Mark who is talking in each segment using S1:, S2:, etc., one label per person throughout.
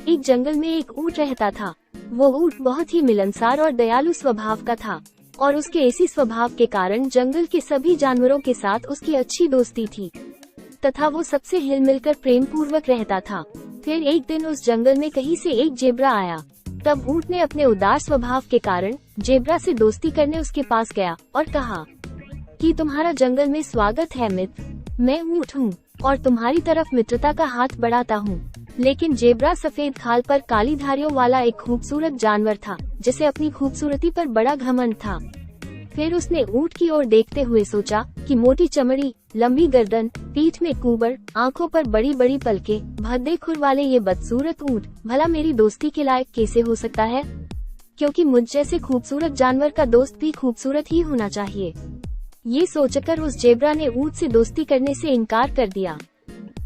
S1: एक जंगल में एक ऊंट रहता था। वो ऊंट बहुत ही मिलनसार और दयालु स्वभाव का था और उसके ऐसी स्वभाव के कारण जंगल के सभी जानवरों के साथ उसकी अच्छी दोस्ती थी तथा वो सबसे हिल मिलकर प्रेम पूर्वक रहता था। फिर एक दिन उस जंगल में कहीं से एक जेब्रा आया। तब ऊंट ने अपने उदार स्वभाव के कारण जेब्रा से दोस्ती करने उसके पास गया और कहा कि तुम्हारा जंगल में स्वागत है मित्र। मैं ऊंट हूँ और तुम्हारी तरफ मित्रता का हाथ बढ़ाता हूँ। लेकिन जेब्रा सफेद खाल पर काली धारियों वाला एक खूबसूरत जानवर था जिसे अपनी खूबसूरती पर बड़ा घमंड था। फिर उसने ऊंट की ओर देखते हुए सोचा कि मोटी चमड़ी, लंबी गर्दन, पीठ में कुबर, आंखों पर बड़ी बड़ी पलकें, भद्दे खुर वाले ये बदसूरत ऊंट भला मेरी दोस्ती के लायक कैसे हो सकता है, क्योंकि मुझ जैसे खूबसूरत जानवर का दोस्त भी खूबसूरत ही होना चाहिए। ये सोचकर उस जेब्रा ने ऊंट से दोस्ती करने से इनकार कर दिया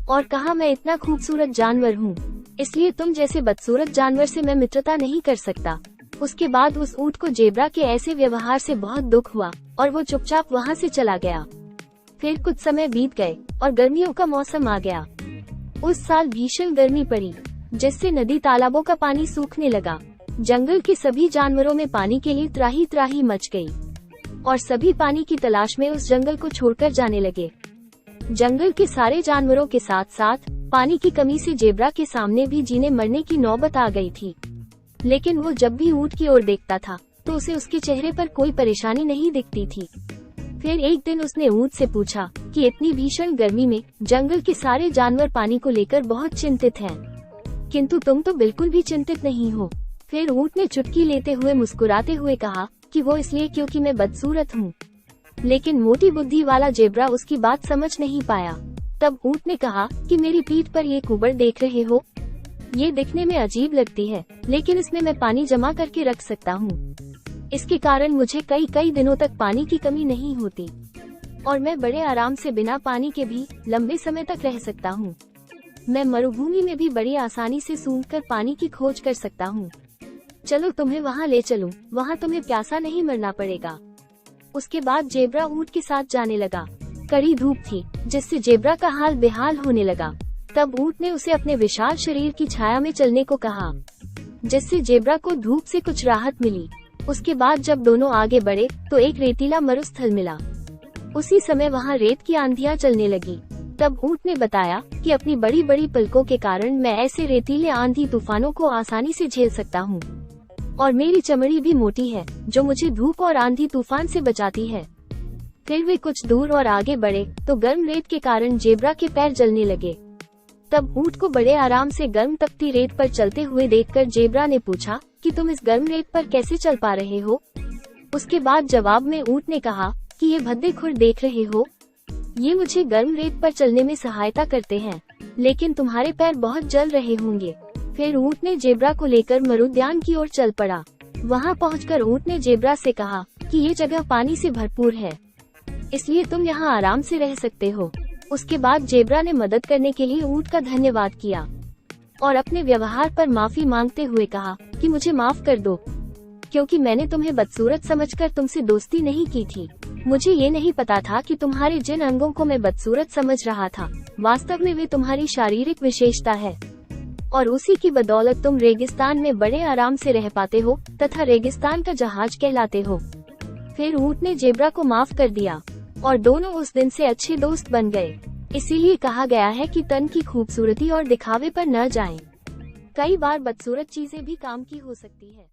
S1: और कहा, मैं इतना खूबसूरत जानवर हूँ, इसलिए तुम जैसे बदसूरत जानवर से मैं मित्रता नहीं कर सकता। उसके बाद उस ऊंट को जेब्रा के ऐसे व्यवहार से बहुत दुख हुआ और वो चुपचाप वहाँ से चला गया। फिर कुछ समय बीत गए और गर्मियों का मौसम आ गया। उस साल भीषण गर्मी पड़ी जिससे नदी तालाबों का पानी सूखने लगा। जंगल के सभी जानवरों में पानी के लिए त्राही त्राही मच गई और सभी पानी की तलाश में उस जंगल को छोड़कर जाने लगे। जंगल के सारे जानवरों के साथ साथ पानी की कमी से जेब्रा के सामने भी जीने मरने की नौबत आ गई थी। लेकिन वो जब भी ऊंट की ओर देखता था तो उसे उसके चेहरे पर कोई परेशानी नहीं दिखती थी। फिर एक दिन उसने ऊंट से पूछा कि इतनी भीषण गर्मी में जंगल के सारे जानवर पानी को लेकर बहुत चिंतित हैं, किंतु तुम तो बिल्कुल भी चिंतित नहीं हो। फिर ऊंट ने चुटकी लेते हुए मुस्कुराते हुए कहा कि वो इसलिए क्योंकि मैं बदसूरत हूँ। लेकिन मोटी बुद्धि वाला जेब्रा उसकी बात समझ नहीं पाया। तब ऊंट ने कहा कि मेरी पीठ पर ये कुबर देख रहे हो, ये दिखने में अजीब लगती है, लेकिन इसमें मैं पानी जमा करके रख सकता हूँ। इसके कारण मुझे कई दिनों तक पानी की कमी नहीं होती और मैं बड़े आराम से बिना पानी के भी लंबे समय तक रह सकता हूँ। मैं मरुभूमि में भी बड़ी आसानी से सूंघकर पानी की खोज कर सकता हूँ। चलो तुम्हें वहाँ ले चलूं, वहाँ तुम्हें प्यासा नहीं मरना पड़ेगा। उसके बाद जेब्रा ऊंट के साथ जाने लगा। कड़ी धूप थी जिससे जेब्रा का हाल बेहाल होने लगा। तब ऊंट ने उसे अपने विशाल शरीर की छाया में चलने को कहा, जिससे जेब्रा को धूप से कुछ राहत मिली। उसके बाद जब दोनों आगे बढ़े तो एक रेतीला मरुस्थल मिला। उसी समय वहाँ रेत की आंधियां चलने लगी। तब ऊंट ने बताया कि अपनी बड़ी बड़ी पलकों के कारण मैं ऐसे रेतीले आंधी तूफानों को आसानी से झेल सकता हूँ और मेरी चमड़ी भी मोटी है जो मुझे धूप और आंधी तूफान से बचाती है। फिर वे कुछ दूर और आगे बढ़े तो गर्म रेत के कारण जेब्रा के पैर जलने लगे। तब ऊंट को बड़े आराम से गर्म तपती रेत पर चलते हुए देखकर जेब्रा ने पूछा कि तुम इस गर्म रेत पर कैसे चल पा रहे हो। उसके बाद जवाब में ऊंट ने कहा कि ये भद्दे खुर देख रहे हो, ये मुझे गर्म रेत पर चलने में सहायता करते हैं, लेकिन तुम्हारे पैर बहुत जल रहे होंगे। फिर ऊंट ने जेब्रा को लेकर मरुद्यान की ओर चल पड़ा। वहां पहुंचकर ऊंट ने जेब्रा से कहा कि ये जगह पानी से भरपूर है, इसलिए तुम यहाँ आराम से रह सकते हो। उसके बाद जेब्रा ने मदद करने के लिए ऊंट का धन्यवाद किया और अपने व्यवहार पर माफी मांगते हुए कहा कि मुझे माफ कर दो, क्योंकि मैंने तुम्हें बदसूरत समझकर तुमसे दोस्ती नहीं की थी। मुझे ये नहीं पता था कि तुम्हारे जिन अंगों को मैं बदसूरत समझ रहा था वास्तव में वे तुम्हारी शारीरिक विशेषता है और उसी की बदौलत तुम रेगिस्तान में बड़े आराम से रह पाते हो तथा रेगिस्तान का जहाज कहलाते हो। फिर ऊंट ने जेब्रा को माफ कर दिया और दोनों उस दिन से अच्छे दोस्त बन गए। इसीलिए कहा गया है कि तन की खूबसूरती और दिखावे पर न जाएं। कई बार बदसूरत चीजें भी काम की हो सकती है।